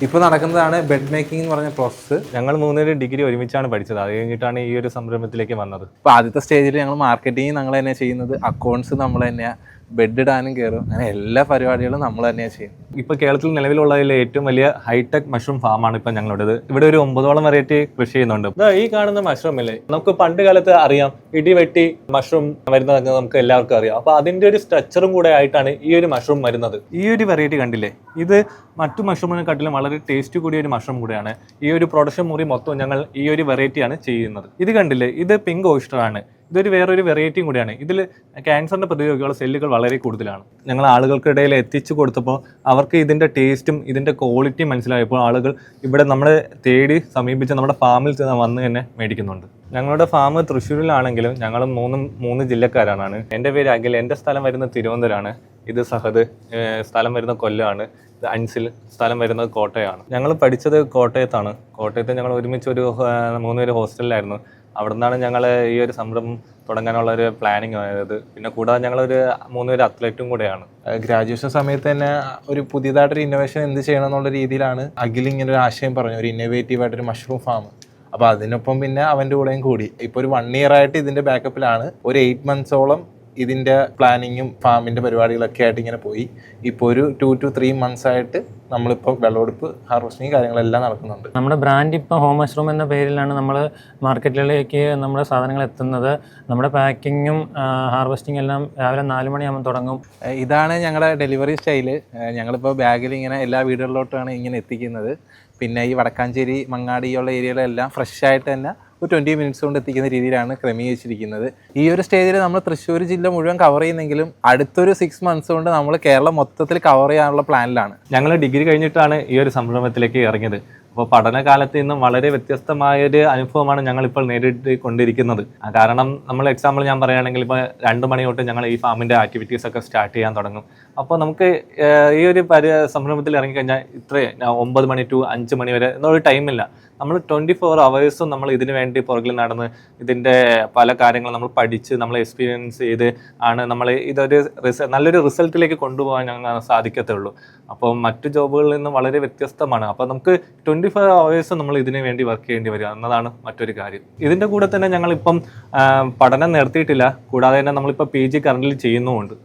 ഇപ്പോൾ നടക്കുന്നതാണ് bed making എന്ന് പറഞ്ഞ പ്രോസസ്സ്. ഞങ്ങൾ 3 ഡിഗ്രി ഒരുമിച്ചാണ് പഠിച്ചത്. അത് കഴിഞ്ഞിട്ടാണ് ഈ ഒരു സംരംഭത്തിലേക്ക് വന്നത്. ഇപ്പോൾ ആദ്യത്തെ സ്റ്റേജിൽ ഞങ്ങൾ മാർക്കറ്റിംഗ് ഞങ്ങൾ തന്നെയാണ് ചെയ്യുന്നത്, അക്കൗണ്ട്സ് നമ്മൾ തന്നെയാണ്, ബെഡ് ഇടാനും കയറും, അങ്ങനെ എല്ലാ പരിപാടികളും നമ്മൾ തന്നെയാണ് ചെയ്യുന്നത്. ഇപ്പോൾ കേരളത്തിൽ നിലവിലുള്ളതിൽ ഏറ്റവും വലിയ ഹൈടെക് മഷ്റൂം ഫാമാണ് ഇപ്പം ഞങ്ങളുടേത്. ഇവിടെ ഒരു 9ഓളം വെറൈറ്റി കൃഷി ചെയ്യുന്നുണ്ട്. ഈ കാണുന്ന മഷ്റൂം ഇല്ലേ, നമുക്ക് പണ്ട് കാലത്ത് അറിയാം, ഇടിവെട്ടി മഷ്റൂം വരുന്നതൊക്കെ നമുക്ക് എല്ലാവർക്കും അറിയാം. അപ്പോൾ അതിൻ്റെ ഒരു സ്ട്രക്ചറും കൂടെ ആയിട്ടാണ് ഈ ഒരു മഷ്റൂം വരുന്നത്. ഈ ഒരു വെറൈറ്റി കണ്ടില്ലേ, ഇത് മറ്റു മഷ്റൂമിനെക്കാട്ടിലും വളരെ ടേസ്റ്റ് കൂടിയ ഒരു മഷ്റൂം കൂടിയാണ്. ഈ ഒരു പ്രൊഡക്ഷൻ മുറി മൊത്തം ഞങ്ങൾ ഈ ഒരു വെറൈറ്റിയാണ് ചെയ്യുന്നത്. ഇത് കണ്ടില്ലേ, ഇത് പിങ്ക് ഓയിസ്റ്റർ ആണ്. ഇതൊരു വേറൊരു വെറൈറ്റിയും കൂടിയാണ്. ഇതിൽ ക്യാൻസറിൻ്റെ പ്രതിരോധികളുടെ സെല്ലുകൾ വളരെ കൂടുതലാണ്. ഞങ്ങൾ ആളുകൾക്കിടയിൽ എത്തിച്ചു കൊടുത്തപ്പോൾ അവർക്ക് ഇതിൻ്റെ ടേസ്റ്റും ഇതിൻ്റെ ക്വാളിറ്റിയും മനസ്സിലായപ്പോൾ ആളുകൾ ഇവിടെ നമ്മളെ തേടി സമീപിച്ച് നമ്മുടെ ഫാമിൽ വന്ന് തന്നെ മേടിക്കുന്നുണ്ട്. ഞങ്ങളുടെ ഫാം തൃശ്ശൂരിലാണെങ്കിലും ഞങ്ങൾ മൂന്ന് ജില്ലക്കാരാണ്. എൻ്റെ പേര് അഖിൽ, എൻ്റെ സ്ഥലം വരുന്നത് തിരുവനന്തപുരമാണ്. ഇത് സഹദ്, സ്ഥലം വരുന്നത് കൊല്ലമാണ്. ഇത് അൻസിൽ, സ്ഥലം വരുന്നത് കോട്ടയമാണ്. ഞങ്ങൾ പഠിച്ചത് കോട്ടയത്താണ്. കോട്ടയത്ത് ഞങ്ങൾ ഒരുമിച്ച് ഒരു 3 പേര് ഹോസ്റ്റലിലായിരുന്നു. അവിടെ നിന്നാണ് ഞങ്ങൾ ഈ ഒരു സംരംഭം തുടങ്ങാനുള്ള ഒരു പ്ലാനിങ് ആയത്. പിന്നെ കൂടാതെ ഞങ്ങളൊരു 3 പേര് അത്ലറ്റും കൂടെയാണ്. ഗ്രാജുവേഷൻ സമയത്ത് തന്നെ ഒരു പുതിയതായിട്ടൊരു ഇന്നോവേഷൻ എന്ത് ചെയ്യണം എന്നുള്ള രീതിയിലാണ് അഖിൽ ഇങ്ങനെ ഒരു ആശയം പറഞ്ഞു, ഒരു ഇന്നോവേറ്റീവായിട്ടൊരു മഷ്റൂം ഫാം. അപ്പോൾ അതിനൊപ്പം പിന്നെ അവൻ്റെ കൂടെയും കൂടി ഇപ്പോൾ ഒരു 1 ഇയർ ആയിട്ട് ഇതിൻ്റെ ബാക്കപ്പിലാണ്. ഒരു 8 മന്ത്സോളം ഇതിൻ്റെ പ്ലാനിങ്ങും ഫാമിൻ്റെ പരിപാടികളൊക്കെ ആയിട്ട് ഇങ്ങനെ പോയി. ഇപ്പോൾ ഒരു 2 to 3 months ആയിട്ട് നമ്മളിപ്പോൾ വിളവെടുപ്പ്, ഹാർവെസ്റ്റിങ് കാര്യങ്ങളെല്ലാം നടക്കുന്നുണ്ട്. നമ്മുടെ ബ്രാൻഡ് ഇപ്പോൾ ഹോം മഷ്റൂം എന്ന പേരിലാണ് നമ്മൾ മാർക്കറ്റിലേക്ക് നമ്മുടെ സാധനങ്ങൾ എത്തുന്നത്. നമ്മുടെ പാക്കിങ്ങും ഹാർവെസ്റ്റിംഗ് എല്ലാം രാവിലെ 4 മണിയാകുമ്പോൾ തുടങ്ങും. ഇതാണ് ഞങ്ങളുടെ ഡെലിവറി സ്റ്റൈല്. ഞങ്ങളിപ്പോൾ ബാഗിൽ ഇങ്ങനെ എല്ലാ വീടുകളിലോട്ടാണ് ഇങ്ങനെ എത്തിക്കുന്നത്. പിന്നെ ഈ വടക്കാഞ്ചേരി, മങ്ങാടി ഉള്ള ഏരിയയിലെല്ലാം ഫ്രഷ് ആയിട്ട് തന്നെ ഒരു 20 minutes കൊണ്ട് എത്തിക്കുന്ന രീതിയിലാണ് ക്രമീകരിച്ചിരിക്കുന്നത്. ഈ ഒരു സ്റ്റേജിൽ നമ്മൾ തൃശ്ശൂർ ജില്ല മുഴുവൻ കവർ ചെയ്യുന്നെങ്കിലും അടുത്തൊരു 6 months കൊണ്ട് നമ്മൾ കേരളം മൊത്തത്തിൽ കവർ ചെയ്യാനുള്ള പ്ലാനിലാണ്. ഞങ്ങൾ ഡിഗ്രി കഴിഞ്ഞിട്ടാണ് ഈ ഒരു സംരംഭത്തിലേക്ക് ഇറങ്ങിയത്. അപ്പോൾ പഠനകാലത്ത് നിന്നും വളരെ വ്യത്യസ്തമായൊരു അനുഭവമാണ് ഞങ്ങളിപ്പോൾ നേരിട്ടുകൊണ്ടിരിക്കുന്നത്. കാരണം നമ്മൾ എക്സാമ്പിൾ ഞാൻ പറയുകയാണെങ്കിൽ ഇപ്പോൾ 2 മണി തൊട്ട് ഞങ്ങൾ ഈ ഫാമിൻ്റെ ആക്ടിവിറ്റീസ് ഒക്കെ സ്റ്റാർട്ട് ചെയ്യാൻ തുടങ്ങും. അപ്പോൾ നമുക്ക് ഈ ഒരു സംരംഭത്തിൽ ഇറങ്ങിക്കഴിഞ്ഞാൽ 9 മണി to 5 മണി വരെ എന്നൊരു ടൈമില്ല. നമ്മൾ 24 hours നമ്മൾ ഇതിനു വേണ്ടി പുറകിൽ നടന്ന് ഇതിൻ്റെ പല കാര്യങ്ങളും നമ്മൾ പഠിച്ച് നമ്മൾ എക്സ്പീരിയൻസ് ചെയ്ത് ആണ് നമ്മൾ ഇതൊരു നല്ലൊരു റിസൾട്ടിലേക്ക് കൊണ്ടുപോകാൻ ഞങ്ങൾ സാധിക്കത്തുള്ളൂ. അപ്പോൾ മറ്റു ജോബുകളിൽ നിന്ന് വളരെ വ്യത്യസ്തമാണ്. അപ്പോൾ നമുക്ക് 24 hours നമ്മൾ ഇതിനു വേണ്ടി വർക്ക് ചെയ്യേണ്ടി വരിക എന്നതാണ് മറ്റൊരു കാര്യം. ഇതിൻ്റെ കൂടെ തന്നെ ഞങ്ങളിപ്പം പഠനം നിർത്തിയിട്ടില്ല. കൂടാതെ തന്നെ നമ്മളിപ്പോൾ PG കറണ്ടിൽ ചെയ്യുന്നുമുണ്ട്.